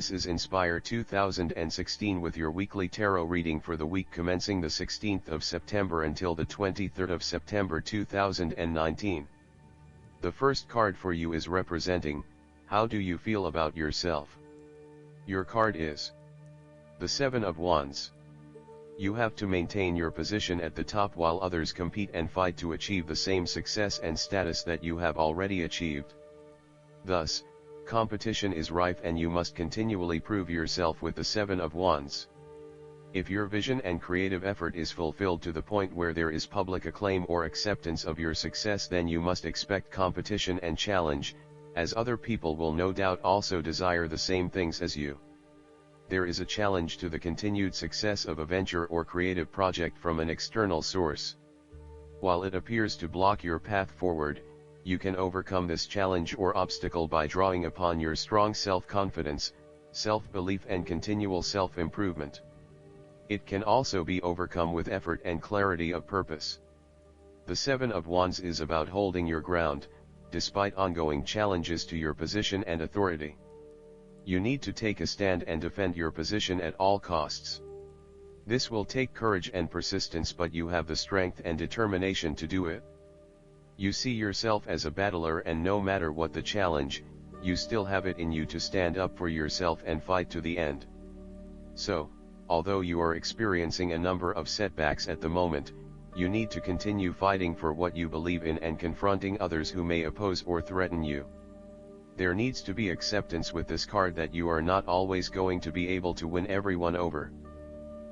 This is Inspire 2016 with your weekly tarot reading for the week commencing the 16th of September until the 23rd of September 2019. The first card for you is representing, how do you feel about yourself? Your card is the Seven of Wands. You have to maintain your position at the top while others compete and fight to achieve the same success and status that you have already achieved. Thus, competition is rife and you must continually prove yourself with the Seven of Wands. If your vision and creative effort is fulfilled to the point where there is public acclaim or acceptance of your success, then you must expect competition and challenge, as other people will no doubt also desire the same things as you. There is a challenge to the continued success of a venture or creative project from an external source. While it appears to block your path forward, you can overcome this challenge or obstacle by drawing upon your strong self-confidence, self-belief and continual self-improvement. It can also be overcome with effort and clarity of purpose. The Seven of Wands is about holding your ground, despite ongoing challenges to your position and authority. You need to take a stand and defend your position at all costs. This will take courage and persistence, but you have the strength and determination to do it. You see yourself as a battler, and no matter what the challenge, you still have it in you to stand up for yourself and fight to the end. So, although you are experiencing a number of setbacks at the moment, you need to continue fighting for what you believe in and confronting others who may oppose or threaten you. There needs to be acceptance with this card that you are not always going to be able to win everyone over.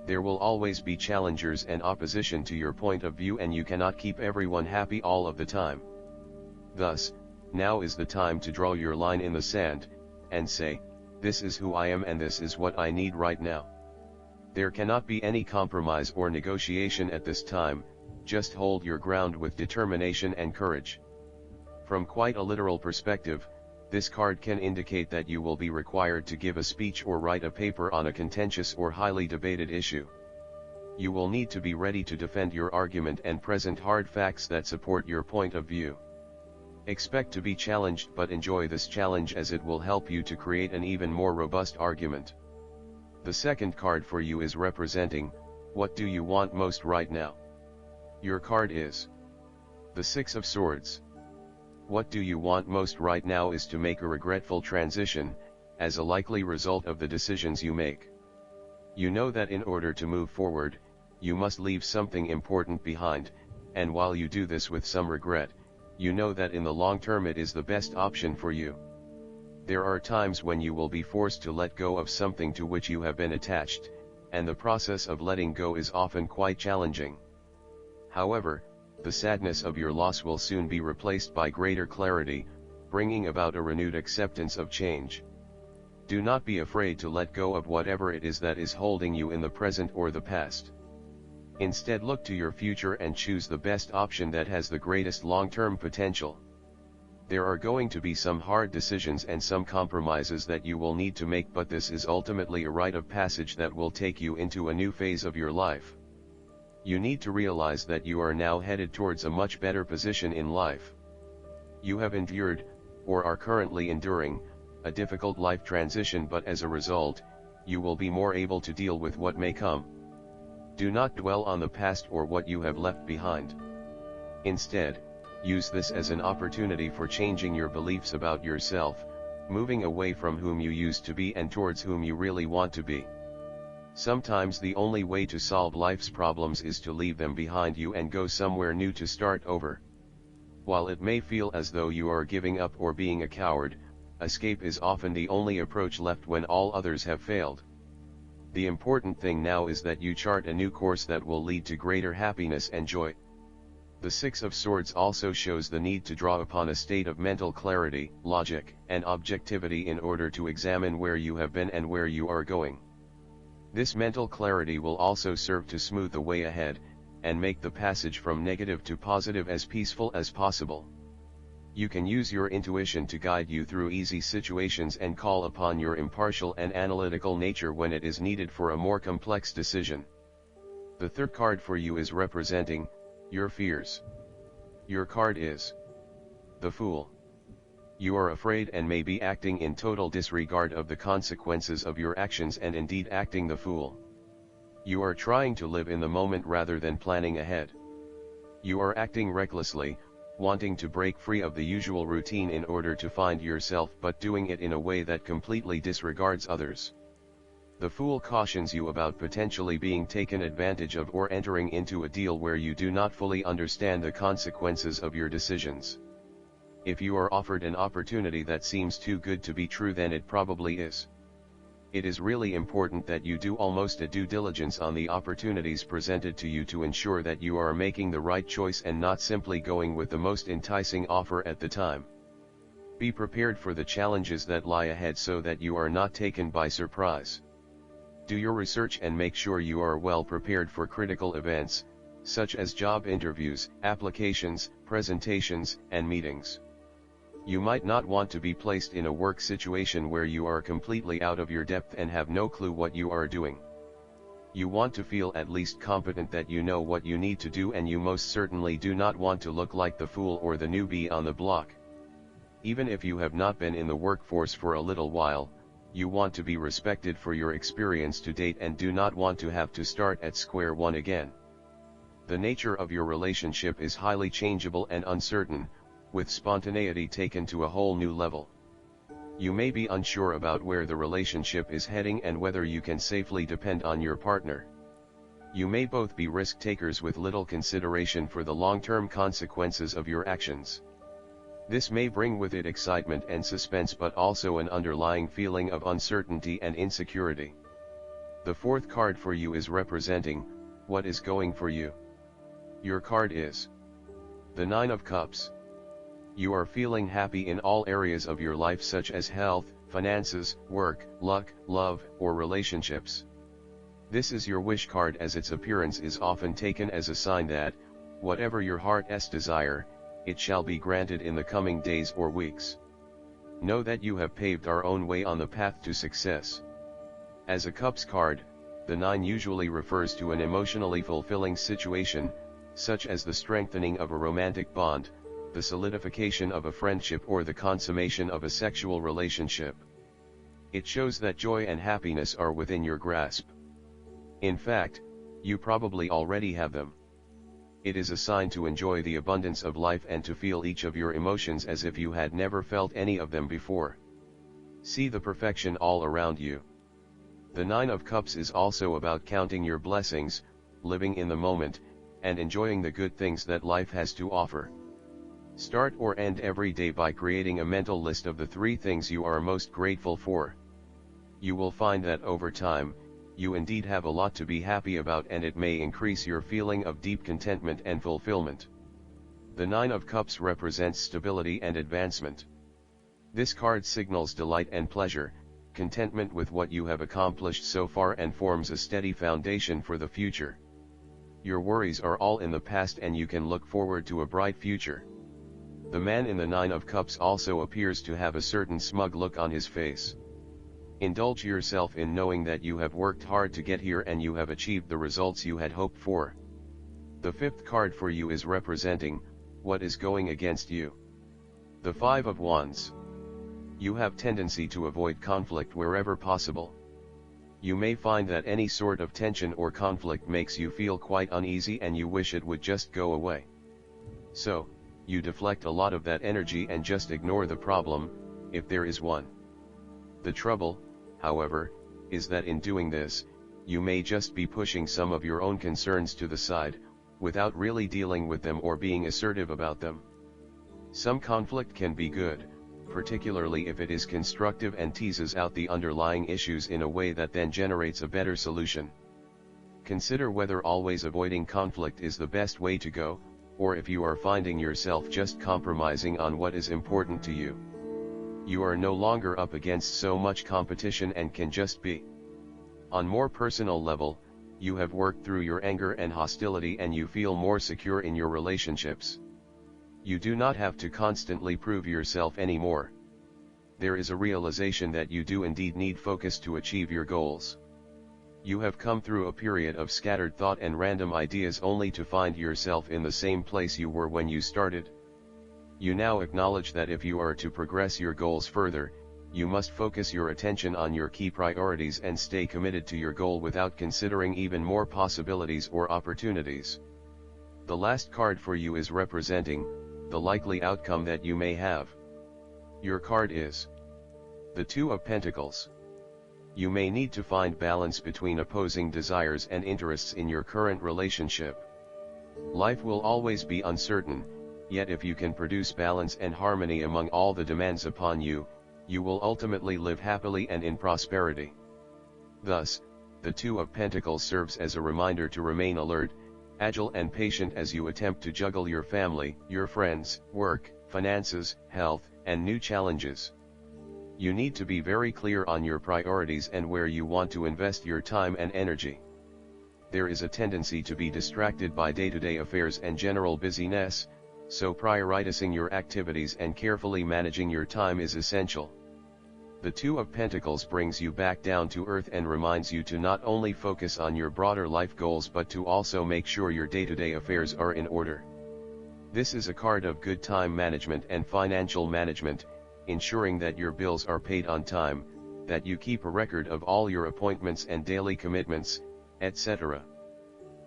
There will always be challengers and opposition to your point of view, and you cannot keep everyone happy all of the time. Thus, now is the time to draw your line in the sand, and say, this is who I am and this is what I need right now. There cannot be any compromise or negotiation at this time, just hold your ground with determination and courage. From quite a literal perspective, this card can indicate that you will be required to give a speech or write a paper on a contentious or highly debated issue. You will need to be ready to defend your argument and present hard facts that support your point of view. Expect to be challenged, but enjoy this challenge as it will help you to create an even more robust argument. The second card for you is representing, what do you want most right now? Your card is the Six of Swords. What do you want most right now is to make a regretful transition, as a likely result of the decisions you make. You know that in order to move forward, you must leave something important behind, and while you do this with some regret, you know that in the long term it is the best option for you. There are times when you will be forced to let go of something to which you have been attached, and the process of letting go is often quite challenging. However, the sadness of your loss will soon be replaced by greater clarity, bringing about a renewed acceptance of change. Do not be afraid to let go of whatever it is that is holding you in the present or the past. Instead, look to your future and choose the best option that has the greatest long-term potential. There are going to be some hard decisions and some compromises that you will need to make, but this is ultimately a rite of passage that will take you into a new phase of your life. You need to realize that you are now headed towards a much better position in life. You have endured, or are currently enduring, a difficult life transition, but as a result, you will be more able to deal with what may come. Do not dwell on the past or what you have left behind. Instead, use this as an opportunity for changing your beliefs about yourself, moving away from whom you used to be and towards whom you really want to be. Sometimes the only way to solve life's problems is to leave them behind you and go somewhere new to start over. While it may feel as though you are giving up or being a coward, escape is often the only approach left when all others have failed. The important thing now is that you chart a new course that will lead to greater happiness and joy. The Six of Swords also shows the need to draw upon a state of mental clarity, logic, and objectivity in order to examine where you have been and where you are going. This mental clarity will also serve to smooth the way ahead, and make the passage from negative to positive as peaceful as possible. You can use your intuition to guide you through easy situations and call upon your impartial and analytical nature when it is needed for a more complex decision. The third card for you is representing, your fears. Your card is the Fool. You are afraid and may be acting in total disregard of the consequences of your actions and indeed acting the fool. You are trying to live in the moment rather than planning ahead. You are acting recklessly, wanting to break free of the usual routine in order to find yourself, but doing it in a way that completely disregards others. The fool cautions you about potentially being taken advantage of or entering into a deal where you do not fully understand the consequences of your decisions. If you are offered an opportunity that seems too good to be true, then it probably is. It is really important that you do almost a due diligence on the opportunities presented to you to ensure that you are making the right choice and not simply going with the most enticing offer at the time. Be prepared for the challenges that lie ahead so that you are not taken by surprise. Do your research and make sure you are well prepared for critical events, such as job interviews, applications, presentations, and meetings. You might not want to be placed in a work situation where you are completely out of your depth and have no clue what you are doing. You want to feel at least competent that you know what you need to do, and you most certainly do not want to look like the fool or the newbie on the block. Even if you have not been in the workforce for a little while, you want to be respected for your experience to date and do not want to have to start at square one again. The nature of your relationship is highly changeable and uncertain, with spontaneity taken to a whole new level. You may be unsure about where the relationship is heading and whether you can safely depend on your partner. You may both be risk takers with little consideration for the long-term consequences of your actions. This may bring with it excitement and suspense, but also an underlying feeling of uncertainty and insecurity. The fourth card for you is representing what is going for you. Your card is the Nine of Cups. You are feeling happy in all areas of your life, such as health, finances, work, luck, love, or relationships. This is your wish card, as its appearance is often taken as a sign that, whatever your heart's desire, it shall be granted in the coming days or weeks. Know that you have paved our own way on the path to success. As a Cups card, the 9 usually refers to an emotionally fulfilling situation, such as the strengthening of a romantic bond, the solidification of a friendship, or the consummation of a sexual relationship. It shows that joy and happiness are within your grasp. In fact, you probably already have them. It is a sign to enjoy the abundance of life and to feel each of your emotions as if you had never felt any of them before. See the perfection all around you. The 9 of Cups is also about counting your blessings, living in the moment, and enjoying the good things that life has to offer. Start or end every day by creating a mental list of the 3 things you are most grateful for. You will find that over time, you indeed have a lot to be happy about, and it may increase your feeling of deep contentment and fulfillment. The 9 of Cups represents stability and advancement. This card signals delight and pleasure, contentment with what you have accomplished so far, and forms a steady foundation for the future. Your worries are all in the past and you can look forward to a bright future. The man in the 9 of Cups also appears to have a certain smug look on his face. Indulge yourself in knowing that you have worked hard to get here and you have achieved the results you had hoped for. The 5th card for you is representing what is going against you. The 5 of Wands. You have tendency to avoid conflict wherever possible. You may find that any sort of tension or conflict makes you feel quite uneasy and you wish it would just go away. So, you deflect a lot of that energy and just ignore the problem, if there is one. The trouble, however, is that in doing this, you may just be pushing some of your own concerns to the side, without really dealing with them or being assertive about them. Some conflict can be good, particularly if it is constructive and teases out the underlying issues in a way that then generates a better solution. Consider whether always avoiding conflict is the best way to go, or if you are finding yourself just compromising on what is important to you. You are no longer up against so much competition and can just be. On more personal level, you have worked through your anger and hostility and you feel more secure in your relationships. You do not have to constantly prove yourself anymore. There is a realization that you do indeed need focus to achieve your goals. You have come through a period of scattered thought and random ideas only to find yourself in the same place you were when you started. You now acknowledge that if you are to progress your goals further, you must focus your attention on your key priorities and stay committed to your goal without considering even more possibilities or opportunities. The last card for you is representing the likely outcome that you may have. Your card is the Two of Pentacles. You may need to find balance between opposing desires and interests in your current relationship. Life will always be uncertain, yet if you can produce balance and harmony among all the demands upon you, you will ultimately live happily and in prosperity. Thus, the Two of Pentacles serves as a reminder to remain alert, agile and patient as you attempt to juggle your family, your friends, work, finances, health, and new challenges. You need to be very clear on your priorities and where you want to invest your time and energy. There is a tendency to be distracted by day-to-day affairs and general busyness, so prioritizing your activities and carefully managing your time is essential. The Two of Pentacles brings you back down to earth and reminds you to not only focus on your broader life goals but to also make sure your day-to-day affairs are in order. This is a card of good time management and financial management, ensuring that your bills are paid on time, that you keep a record of all your appointments and daily commitments, etc.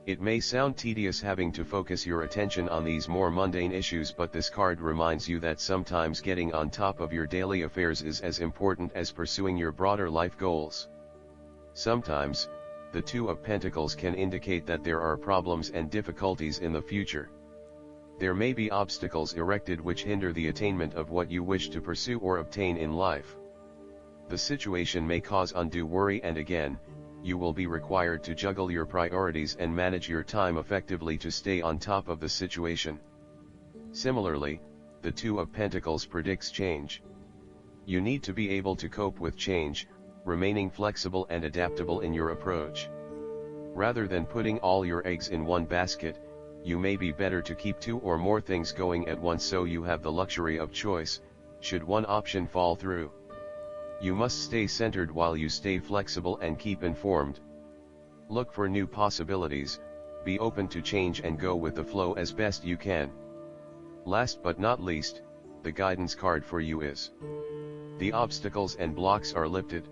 It may sound tedious having to focus your attention on these more mundane issues, but this card reminds you that sometimes getting on top of your daily affairs is as important as pursuing your broader life goals. Sometimes, the Two of Pentacles can indicate that there are problems and difficulties in the future. There may be obstacles erected which hinder the attainment of what you wish to pursue or obtain in life. The situation may cause undue worry, and again, you will be required to juggle your priorities and manage your time effectively to stay on top of the situation. Similarly, the Two of Pentacles predicts change. You need to be able to cope with change, remaining flexible and adaptable in your approach. Rather than putting all your eggs in one basket, you may be better to keep two or more things going at once so you have the luxury of choice, should one option fall through. You must stay centered while you stay flexible and keep informed. Look for new possibilities, be open to change and go with the flow as best you can. Last but not least, the guidance card for you is the obstacles and blocks are lifted.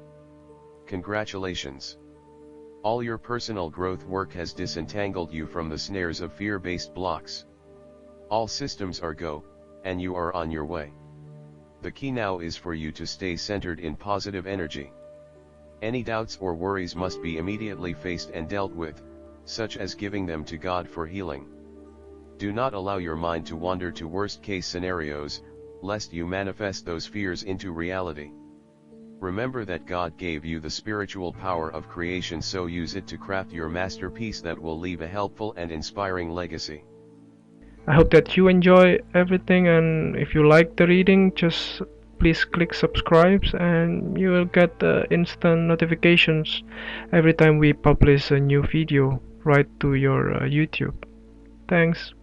Congratulations! All your personal growth work has disentangled you from the snares of fear-based blocks. All systems are go, and you are on your way. The key now is for you to stay centered in positive energy. Any doubts or worries must be immediately faced and dealt with, such as giving them to God for healing. Do not allow your mind to wander to worst-case scenarios, lest you manifest those fears into reality. Remember that God gave you the spiritual power of creation, so use it to craft your masterpiece that will leave a helpful and inspiring legacy. I hope that you enjoy everything, and if you like the reading, just please click subscribe and you will get instant notifications every time we publish a new video right to your YouTube. Thanks.